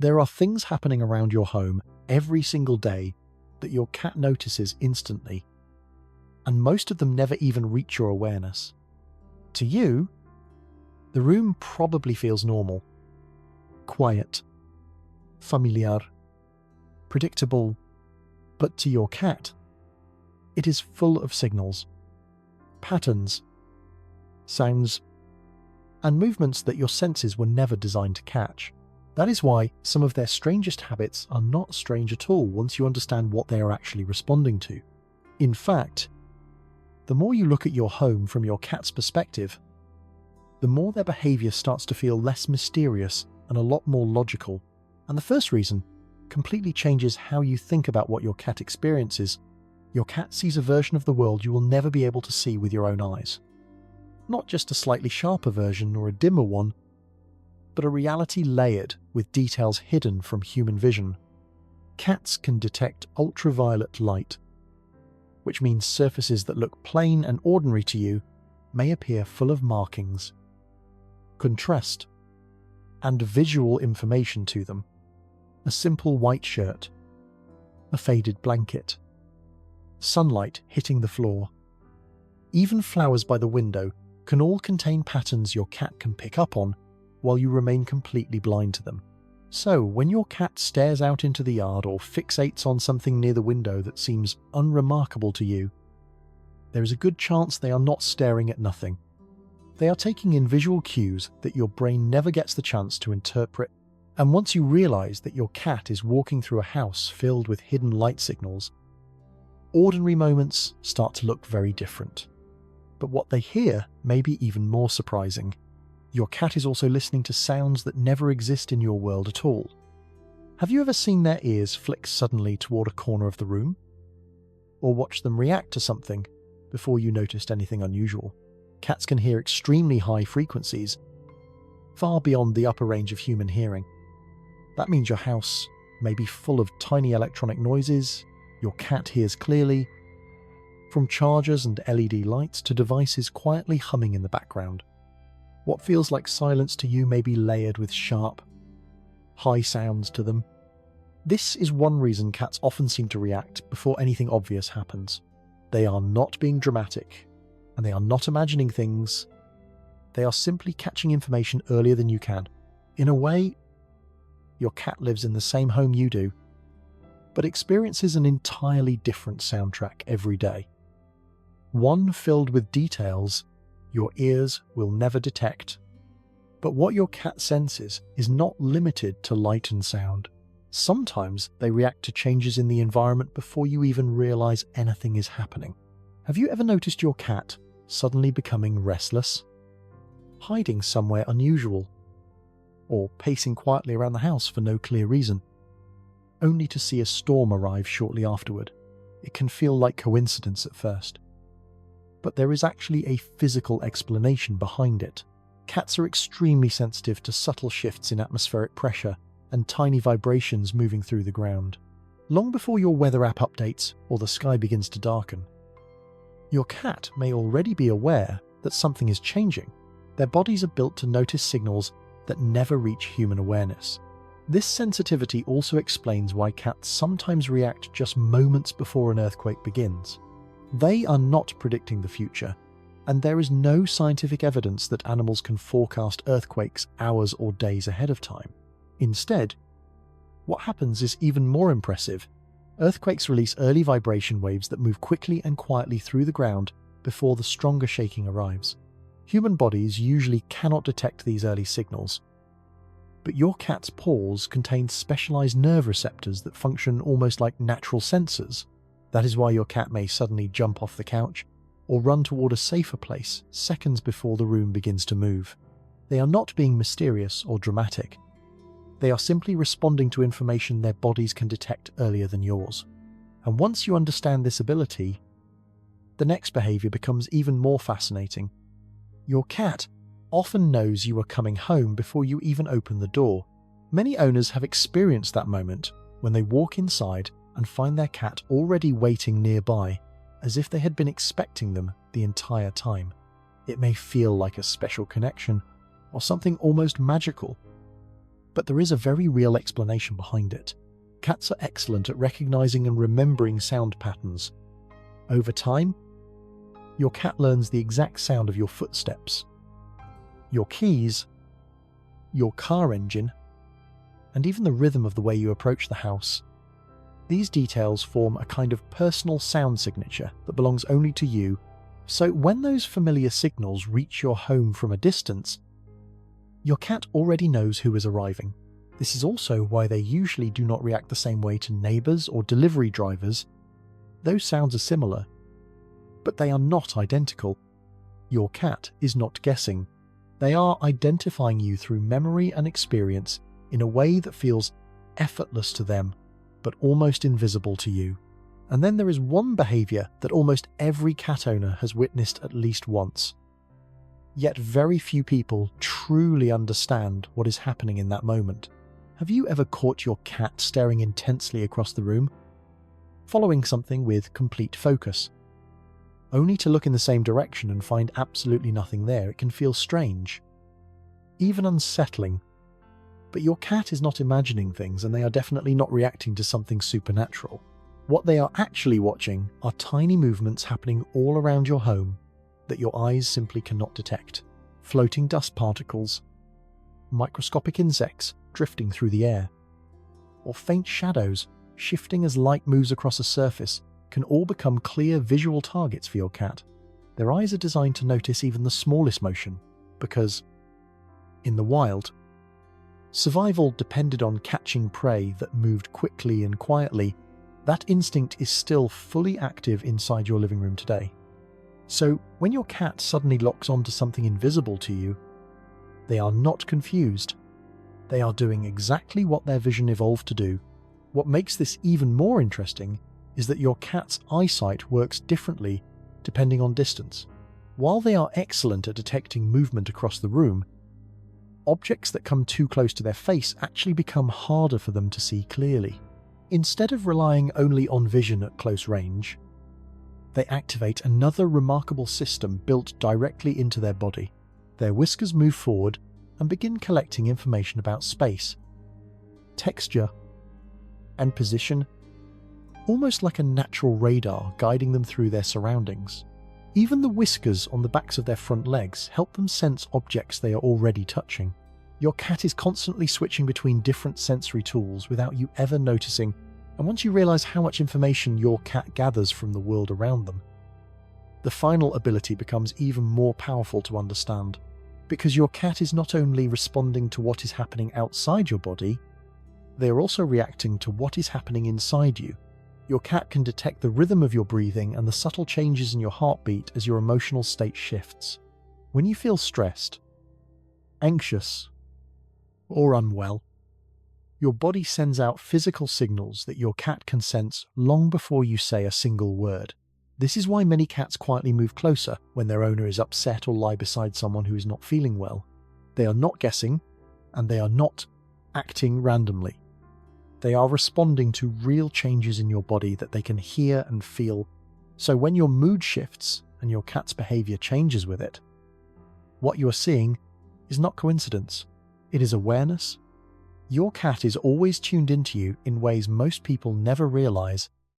There are things happening around your home every single day that your cat notices instantly, and most of them never even reach your awareness. To you, the room probably feels normal, quiet, familiar, predictable, but to your cat, it is full of signals, patterns, sounds, and movements that your senses were never designed to catch. That is why some of their strangest habits are not strange at all once you understand what they are actually responding to. In fact, the more you look at your home from your cat's perspective, the more their behavior starts to feel less mysterious and a lot more logical. And the first reason completely changes how you think about what your cat experiences. Your cat sees a version of the world you will never be able to see with your own eyes. Not just a slightly sharper version or a dimmer one, but a reality layered with details hidden from human vision. Cats can detect ultraviolet light, which means surfaces that look plain and ordinary to you may appear full of markings, contrast, and visual information to them. A simple white shirt, a faded blanket, sunlight hitting the floor, even flowers by the window can all contain patterns your cat can pick up on while you remain completely blind to them. So, when your cat stares out into the yard or fixates on something near the window that seems unremarkable to you, there is a good chance they are not staring at nothing. They are taking in visual cues that your brain never gets the chance to interpret. And once you realize that your cat is walking through a house filled with hidden light signals, ordinary moments start to look very different. But what they hear may be even more surprising. Your cat is also listening to sounds that never exist in your world at all. Have you ever seen their ears flick suddenly toward a corner of the room? Or watch them react to something before you noticed anything unusual? Cats can hear extremely high frequencies, far beyond the upper range of human hearing. That means your house may be full of tiny electronic noises your cat hears clearly, from chargers and LED lights to devices quietly humming in the background. What feels like silence to you may be layered with sharp, high sounds to them. This is one reason cats often seem to react before anything obvious happens. They are not being dramatic, and they are not imagining things. They are simply catching information earlier than you can. In a way, your cat lives in the same home you do, but experiences an entirely different soundtrack every day. One filled with details your ears will never detect. But what your cat senses is not limited to light and sound. Sometimes they react to changes in the environment before you even realize anything is happening. Have you ever noticed your cat suddenly becoming restless, hiding somewhere unusual, or pacing quietly around the house for no clear reason, only to see a storm arrive shortly afterward? It can feel like coincidence at first, but there is actually a physical explanation behind it. Cats are extremely sensitive to subtle shifts in atmospheric pressure and tiny vibrations moving through the ground. Long before your weather app updates or the sky begins to darken, your cat may already be aware that something is changing. Their bodies are built to notice signals that never reach human awareness. This sensitivity also explains why cats sometimes react just moments before an earthquake begins. They are not predicting the future, and there is no scientific evidence that animals can forecast earthquakes hours or days ahead of time. Instead, what happens is even more impressive. Earthquakes release early vibration waves that move quickly and quietly through the ground before the stronger shaking arrives. Human bodies usually cannot detect these early signals, but your cat's paws contain specialized nerve receptors that function almost like natural sensors. That is why your cat may suddenly jump off the couch or run toward a safer place seconds before the room begins to move. They are not being mysterious or dramatic. They are simply responding to information their bodies can detect earlier than yours. And once you understand this ability, the next behavior becomes even more fascinating. Your cat often knows you are coming home before you even open the door. Many owners have experienced that moment when they walk inside and find their cat already waiting nearby, as if they had been expecting them the entire time. It may feel like a special connection or something almost magical, but there is a very real explanation behind it. Cats are excellent at recognizing and remembering sound patterns. Over time, your cat learns the exact sound of your footsteps, your keys, your car engine, and even the rhythm of the way you approach the house. These details form a kind of personal sound signature that belongs only to you, so when those familiar signals reach your home from a distance, your cat already knows who is arriving. This is also why they usually do not react the same way to neighbours or delivery drivers. Those sounds are similar, but they are not identical. Your cat is not guessing. They are identifying you through memory and experience in a way that feels effortless to them, but almost invisible to you. And then there is one behaviour that almost every cat owner has witnessed at least once. Yet very few people truly understand what is happening in that moment. Have you ever caught your cat staring intensely across the room, following something with complete focus, only to look in the same direction and find absolutely nothing there? It can feel strange, even unsettling. But your cat is not imagining things, and they are definitely not reacting to something supernatural. What they are actually watching are tiny movements happening all around your home that your eyes simply cannot detect. Floating dust particles, microscopic insects drifting through the air, or faint shadows shifting as light moves across a surface can all become clear visual targets for your cat. Their eyes are designed to notice even the smallest motion, because, in the wild, survival depended on catching prey that moved quickly and quietly. That instinct is still fully active inside your living room today. So when your cat suddenly locks onto something invisible to you, they are not confused. They are doing exactly what their vision evolved to do. What makes this even more interesting is that your cat's eyesight works differently depending on distance. While they are excellent at detecting movement across the room, objects that come too close to their face actually become harder for them to see clearly. Instead of relying only on vision at close range, they activate another remarkable system built directly into their body. Their whiskers move forward and begin collecting information about space, texture, and position, almost like a natural radar guiding them through their surroundings. Even the whiskers on the backs of their front legs help them sense objects they are already touching. Your cat is constantly switching between different sensory tools without you ever noticing, and once you realize how much information your cat gathers from the world around them, the final ability becomes even more powerful to understand, because your cat is not only responding to what is happening outside your body, they are also reacting to what is happening inside you. Your cat can detect the rhythm of your breathing and the subtle changes in your heartbeat as your emotional state shifts. When you feel stressed, anxious, or unwell, your body sends out physical signals that your cat can sense long before you say a single word. This is why many cats quietly move closer when their owner is upset or lie beside someone who is not feeling well. They are not guessing, and they are not acting randomly. They are responding to real changes in your body that they can hear and feel. So when your mood shifts and your cat's behavior changes with it, what you are seeing is not coincidence. It is awareness. Your cat is always tuned into you in ways most people never realize,